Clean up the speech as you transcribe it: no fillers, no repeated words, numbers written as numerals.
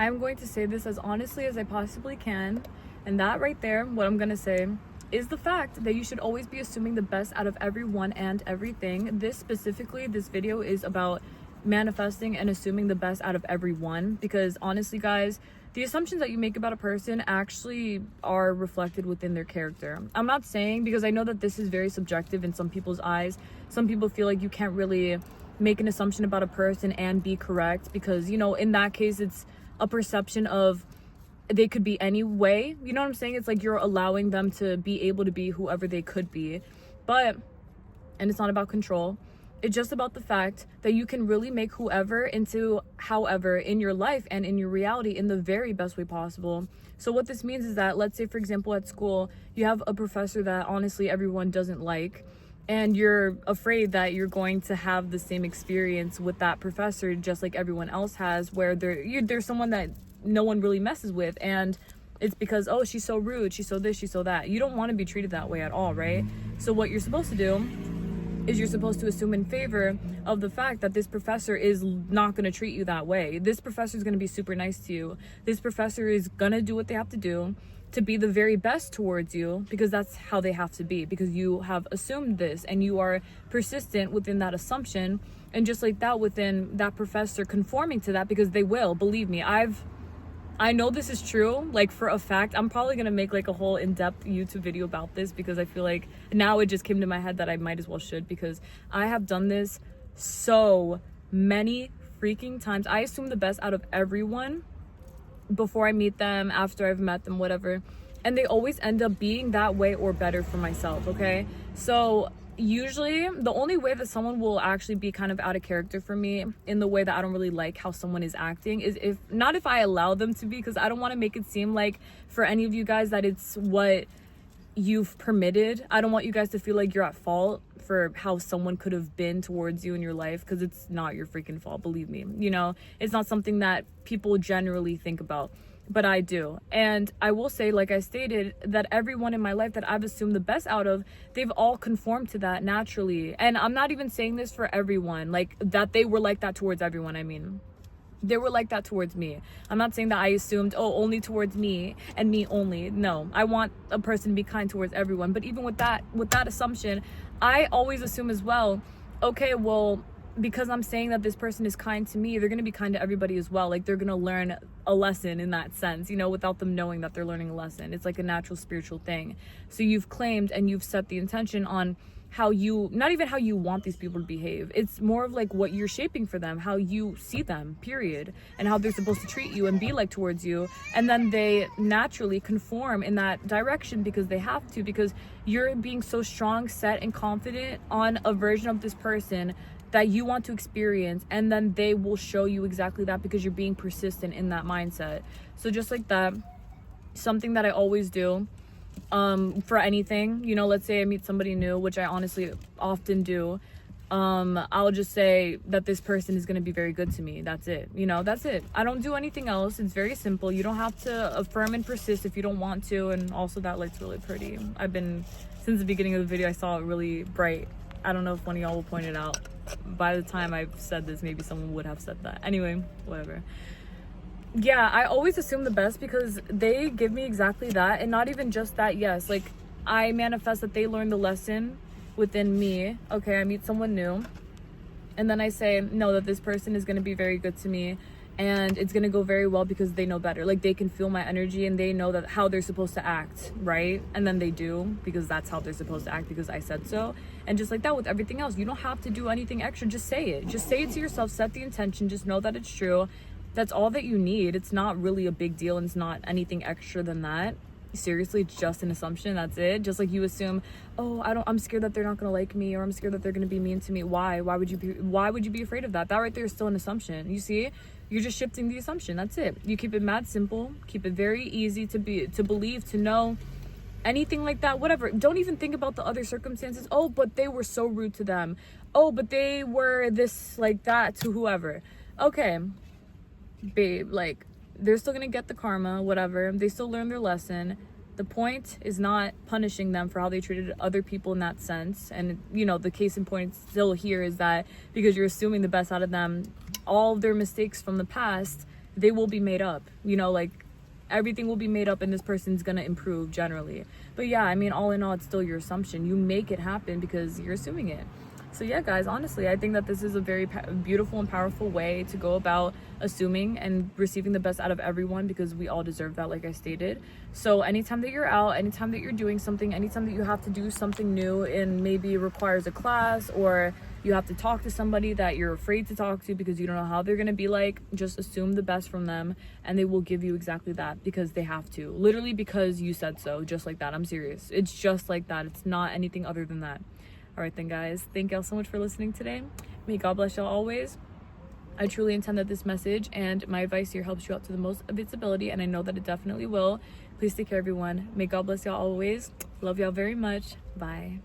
I'm going to say this as honestly as I possibly can. And that right there, what I'm gonna say, is the fact that you should always be assuming the best out of everyone and everything. This video is about manifesting and assuming the best out of everyone, because honestly guys, the assumptions that you make about a person actually are reflected within their character. I'm not saying, because I know that this is very subjective in some people's eyes. Some people feel like you can't really make an assumption about a person and be correct, because, you know, in that case, it's a perception of they could be any way. You know what I'm saying? It's like you're allowing them to be able to be whoever they could be. And it's not about control. It's just about the fact that you can really make whoever into however in your life and in your reality in the very best way possible. So what this means is that, let's say, for example, at school, you have a professor that honestly everyone doesn't like, and you're afraid that you're going to have the same experience with that professor just like everyone else has, where there's someone that no one really messes with, and it's because, oh, she's so rude, she's so this, she's so that. You don't want to be treated that way at all, right? So what you're supposed to do is you're supposed to assume in favor of the fact that this professor is not going to treat you that way. This professor is going to be super nice to you. This professor is going to do what they have to do to be the very best towards you, because that's how they have to be, because you have assumed this and you are persistent within that assumption. And just like that, within that professor conforming to that, because they will, believe me, I know this is true, like for a fact. I'm probably gonna make like a whole in-depth YouTube video about this, because I feel like now it just came to my head that I might as well should, because I have done this so many freaking times. I assume the best out of everyone before I meet them, after I've met them, whatever, and they always end up being that way or better for myself. Okay, so usually the only way that someone will actually be kind of out of character for me, in the way that I don't really like how someone is acting, is if I allow them to be, because I don't want to make it seem like for any of you guys that it's what you've permitted. I don't want you guys to feel like you're at fault for how someone could have been towards you in your life, because it's not your freaking fault, believe me. You know, it's not something that people generally think about, but I do. And I will say, like I stated, that everyone in my life that I've assumed the best out of, they've all conformed to that naturally. And I'm not even saying this for everyone, like that they were like that towards everyone. I mean, they were like that towards me. I'm not saying that I assumed, oh, only towards me and me only. No, I want a person to be kind towards everyone. But even with that assumption, I always assume as well, okay, well, because I'm saying that this person is kind to me, they're going to be kind to everybody as well. Like, they're going to learn a lesson in that sense, you know, without them knowing that they're learning a lesson. It's like a natural spiritual thing. So you've claimed and you've set the intention on how you, not even how you want these people to behave. It's more of like what you're shaping for them, how you see them, period, and how they're supposed to treat you and be like towards you. And then they naturally conform in that direction because they have to, because you're being so strong, set, and confident on a version of this person that you want to experience, and then they will show you exactly that, because you're being persistent in that mindset. So just like that, something that I always do for anything, you know, let's say I meet somebody new, which I honestly often do, I'll just say that this person is going to be very good to me. That's it. You know, that's it. I don't do anything else. It's very simple. You don't have to affirm and persist if you don't want to. And also, that light's really pretty. Since the beginning of the video, I saw it really bright. I don't know if one of y'all will point it out. By the time I've said this, maybe someone would have said that. Anyway, whatever. Yeah, I always assume the best, because they give me exactly that. And not even just that, yes, like I manifest that they learn the lesson within me. Okay, I meet someone new, and then I say, no, that this person is going to be very good to me, and it's going to go very well, because they know better. Like, they can feel my energy, and they know that how they're supposed to act, right? And then they do, because that's how they're supposed to act, because I said so. And just like that with everything else, you don't have to do anything extra. Just say it. Just say it to yourself. Set the intention. Just know that it's true. That's all that you need. It's not really a big deal, and it's not anything extra than that. Seriously, it's just an assumption. That's it. Just like you assume, oh, I'm scared that they're not gonna like me, or I'm scared that they're gonna be mean to me. Why would you be afraid of that? That right there is still an assumption. You see, you're just shifting the assumption. That's it. You keep it mad simple. Keep it very easy to believe, to know. Anything like that, whatever. Don't even think about the other circumstances. Oh, but they were so rude to them. Oh, but they were this, like that to whoever. Okay, babe, like, they're still gonna get the karma, whatever. They still learn their lesson. The point is not punishing them for how they treated other people in that sense. And, you know, the case in point still here is that because you're assuming the best out of them, all of their mistakes from the past they will be made up, you know, like everything will be made up and this person's gonna improve generally. But yeah, I mean, all in all, it's still your assumption. You make it happen because you're assuming it. So yeah, guys, honestly, I think that this is a very beautiful and powerful way to go about assuming and receiving the best out of everyone, because we all deserve that, like I stated. So anytime that you're out, anytime that you're doing something, anytime that you have to do something new and maybe it requires a class, or you have to talk to somebody that you're afraid to talk to because you don't know how they're going to be like, just assume the best from them and they will give you exactly that, because they have to. Literally because you said so, just like that. I'm serious. It's just like that. It's not anything other than that. All right then, guys, thank y'all so much for listening today. May God bless y'all always. I truly intend that this message and my advice here helps you out to the most of its ability, and I know that it definitely will. Please take care, everyone. May God bless y'all always. Love y'all very much. Bye.